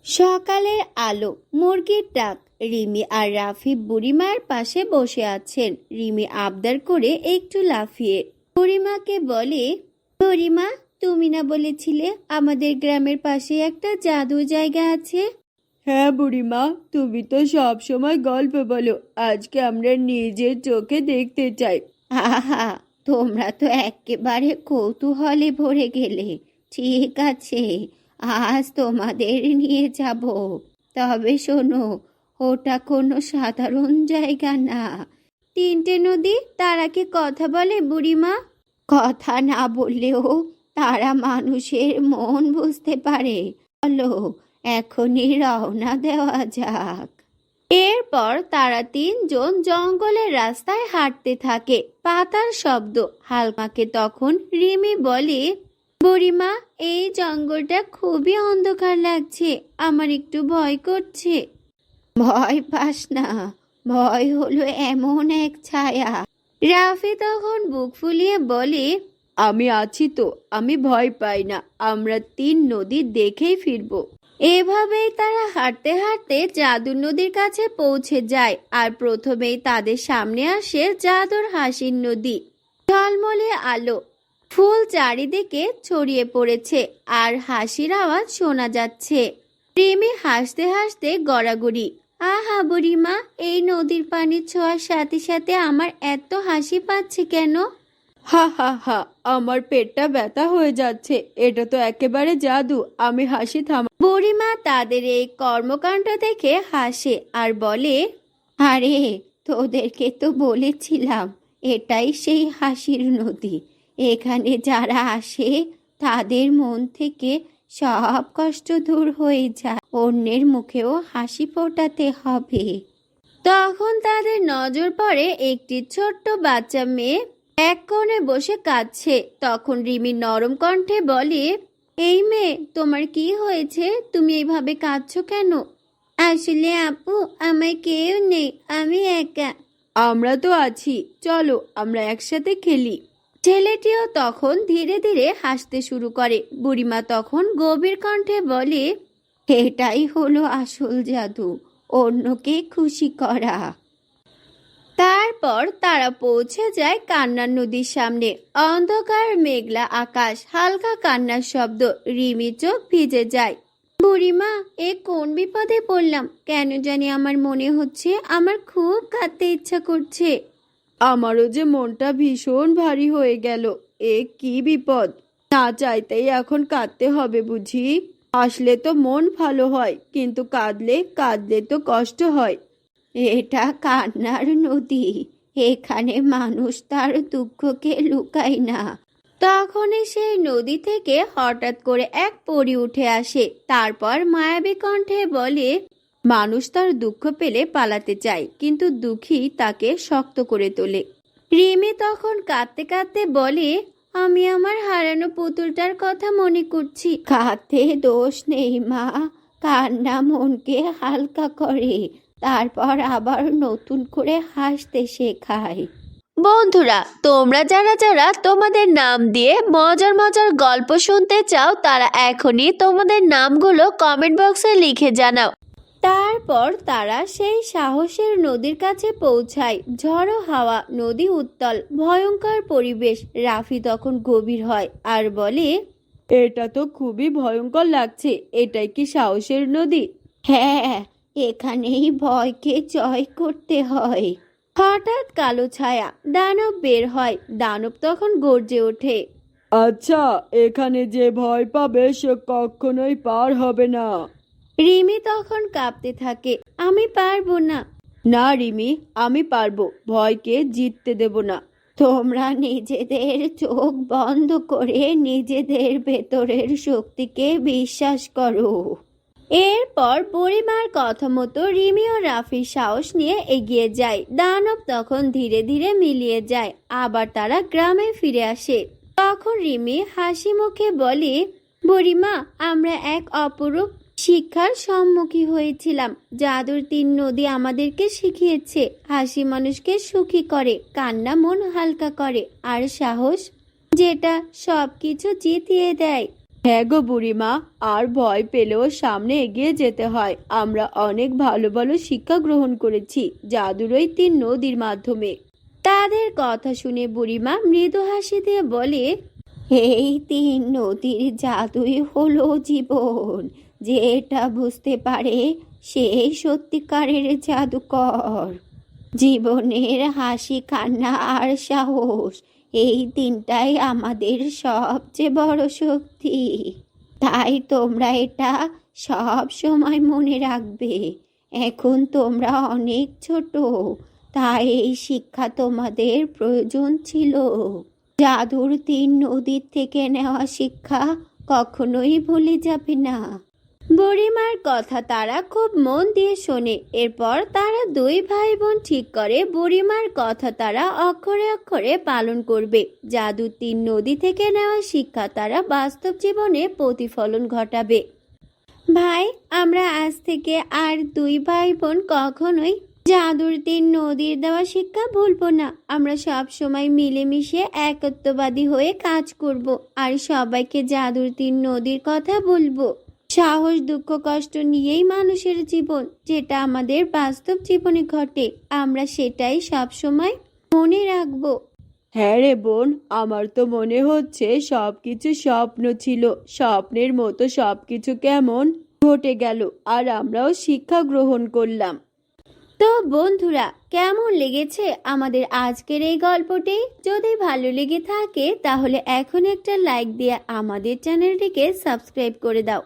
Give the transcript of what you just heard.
সকালের আলো, মুরগির ডাক। রিমি আর রাফি বুড়িমার পাশে বসে আছেন। রিমি আবদার করে একটু লাফিয়ে বুড়িমাকে বলে, বুড়িমা, তুমি না বলেছিলে আমাদের গ্রামের পাশে একটা জাদু জায়গা আছে? হ্যাঁ বুড়িমা, তুমি তো সব সময় গল্প বলো, আজকে আমরা নিজের চোখে দেখতে চাই। আহা, তোমরা তো একেবারে কৌতূহলে ভরে গেলে। ঠিক আছে, আজ তোমাদের নিয়ে যাব। তবে শোনো, ওটা কোনো সাধারণ জায়গা না। তিনটে নদী তারা কি কথা বলে বুড়িমা? কথা না বললেও তারা মানুষের মন বুঝতে পারে। চলো, এখনই রওনা দেওয়া যাক। এরপর তারা তিনজন জঙ্গলের রাস্তায় হাঁটতে থাকে। পাতার শব্দ হালকাকে তখন রিমি বলে, বুড়িমা, এই জঙ্গলটা খুবই অন্ধকার লাগছে, আমার একটু ভয় করছে। ভয় পাস না, ভয় হলো এমন এক ছায়া। রাফি তখন বুক ফুলিয়ে বলে, আমি আছি তো, আমি ভয় পাই না, আমরা তিন নদী দেখেই ফিরবো। এভাবেই তারা হাঁটতে হাঁটতে জাদুর নদীর কাছে পৌঁছে যায়। আর প্রথমেই তাদের সামনে আসে জাদুর হাসির নদী। ঝলমলে আলো, ফুল চারিদিকে ছড়িয়ে পড়েছে আর হাসির আওয়াজ শোনা যাচ্ছে। রিমি হাসতে হাসতে গড়াগড়ি, আহা বুড়িমা, এই নদীর পানির ছোঁয়ার সাথে সাথে আমার এত হাসি পাচ্ছে কেন? হা হা হা, আমার পেটটা ব্যথা হয়ে যাচ্ছে, এটা তো একেবারে জাদু, আমি হাসি থামা। বুড়িমা তাদের এই কর্মকাণ্ড দেখে হাসে আর বলে, আরে, তোদেরকে তো বলেছিলাম এটাই সেই হাসির নদী। এখানে যারা আসে তাদের মন থেকে সব কষ্ট দূর হয়ে যায়। অন্যের মুখেও হাসি ফোটাতে হবে। তখন তাদের নজর পড়ে একটি ছোট্ট বাচ্চা মেয়ে এক কোণে বসে কাঁদছে। তখন রিমি নরম কণ্ঠে বলে, এই মেয়ে, তোমার কি হয়েছে? তুমি এইভাবে কাঁদছো কেন? আসলে আপু, আমার কেউ নেই, আমি একা। আমরা তো আছি, চলো আমরা একসাথে খেলি। ছেলেটিও তখন ধীরে ধীরে হাসতে শুরু করে। বুড়িমা তখন গভীর কণ্ঠে বলে, এটাই হলো আসল জাদু, অন্যকে খুশি করা। তারপর তারা পৌঁছে যায় কান্নার নদীর সামনে। অন্ধকার মেঘলা আকাশ, হালকা কান্নার শব্দ। রিমি চোখ ভিজে যায়। বুড়িমা, এ কোন বিপদে পড়লাম? কেন জানি আমার মনে হচ্ছে আমার খুব কাঁদতে ইচ্ছা করছে। আমারও যে মনটা ভীষণ ভারী হয়ে গেল। এ কি বিপদ! না চাইতেই এখন কাঁদতে হবে বুঝি? আসলে তো মন ভালো হয়, কিন্তু কাঁদলে কাঁদলে তো কষ্ট হয়। এটা কান্নার নদী, এখানে মানুষ তার দুঃখকে লুকায় না। তখনই সেই নদী থেকে হঠাৎ করে এক পরী উঠে আসে। তারপর মায়াবী কণ্ঠে বলে, মানুষ তার দুঃখ পেলে পালাতে চায়, কিন্তু দুঃখী তাকে শক্ত করে তোলে। রিমি তখন কাঁদতে কাঁদতে বলে, আমি আমার হারানো পুতুলটার কথা মনে করছি। কাঁদতে দোষ নেই মা, কান্না মনকে হালকা করে, তারপর আবার নতুন করে হাসতে শেখায়। বন্ধুরা, তোমরা যারা যারা তোমাদের নাম দিয়ে মজার মজার গল্প শুনতে চাও, তারা এখনই তোমাদের নামগুলো কমেন্ট বক্সে লিখে জানাও। তারপর তারা সেই সাহসের নদীর কাছে পৌঁছায়। ঝড়ো হাওয়া, নদী উত্তাল, ভয়ঙ্কর পরিবেশ। রাফি তখন গভীর হয় আর বলে, এটা তো খুবই ভয়ঙ্কর লাগছে, এটাই কি সাহসের নদী? হ্যাঁ, এখানেই ভয়কে জয় করতে হয়। হঠাৎ কালো ছায়া, দানব বের হয়। দানব তখন গর্জে ওঠে, আচ্ছা, এখানে যে ভয় পাবে সে কখনোই পার হবে না। রিমি তখন কাঁপতে থাকে, আমি পারবো না। না রিমি, আমি পারবো, ভয়কে জিততে দেব না। তোমরা নিজেদের চোখ বন্ধ করে নিজেদের ভেতরের শক্তিকে বিশ্বাস করো। এরপর বুড়িমার কথা মতো রিমি ও রাফির সাহস নিয়ে এগিয়ে যায়। দানব তখন ধীরে ধীরে মিলিয়ে যায়। আবার তারা গ্রামে ফিরে আসে। তখন রিমি হাসি মুখে বলে, বুড়িমা, আমরা এক অপরূপ শিক্ষার সম্মুখীন হয়েছিলাম। জাদুর তিন নদী আমাদেরকে শিখিয়েছে, হাসি মানুষকে সুখী করে, কান্না মন হালকা করে, আর সাহস যেটা সবকিছু জিতিয়ে দেয়। হ্যাঁ গো বুড়িমা, আর ভয় পেলেও সামনে এগিয়ে যেতে হয়। আমরা অনেক ভালো ভালো শিক্ষা গ্রহণ করেছি জাদুর ওই 3 নদীর মাধ্যমে। তাদের কথা শুনে বুড়িমা মৃদু হাসি দিয়ে বলে, এই 3 নদীর জাদুই হলো জীবন। যে এটা বুঝতে পারে সেই সত্যিকারের জাদুকর। জীবনের হাসি, কান্না আর সাহস, এই তিনটাই আমাদের সবচেয়ে বড় শক্তি। তাই তোমরা এটা সব সময় মনে রাখবে। এখন তোমরা অনেক ছোট, তাই এই শিক্ষা তোমাদের প্রয়োজন ছিল। জাদুর 3 নদীর থেকে নেওয়া শিক্ষা কখনোই ভুলে যাবে না। বুড়িমার কথা তারা খুব মন দিয়ে শোনে। এরপর তারা 2 ভাই বোন ঠিক করে বুড়িমার কথা তারা অক্ষরে অক্ষরে পালন করবে। জাদুর 3 নদী থেকে নেওয়া শিক্ষা তারা বাস্তব জীবনে প্রতিফলন ঘটাবে। ভাই, আমরা আজ থেকে আর 2 ভাই বোন কখনোই জাদুর 3 নদীর দেওয়া শিক্ষা ভুলবো না। আমরা সব সময় মিলেমিশে একত্ববাদী হয়ে কাজ করব আর সবাইকে জাদুর 3 নদীর কথা বলবো। সাহস, দুঃখ, কষ্ট নিয়েই মানুষের জীবন। যেটা আমাদের বাস্তব জীবনে ঘটে, আমরা সেটাই সব সময় মনে রাখবো। হ্যাঁ রে বোন, আমার তো মনে হচ্ছে সবকিছু স্বপ্ন ছিল। স্বপ্নের মতো সবকিছু কেমন ঘটে গেল, আর আমরাও শিক্ষা গ্রহণ করলাম। তো বন্ধুরা, কেমন লেগেছে আমাদের আজকের এই গল্পটি? যদি ভালো লেগে থাকে তাহলে এখন একটা লাইক দিয়ে আমাদের চ্যানেলটিকে সাবস্ক্রাইব করে দাও।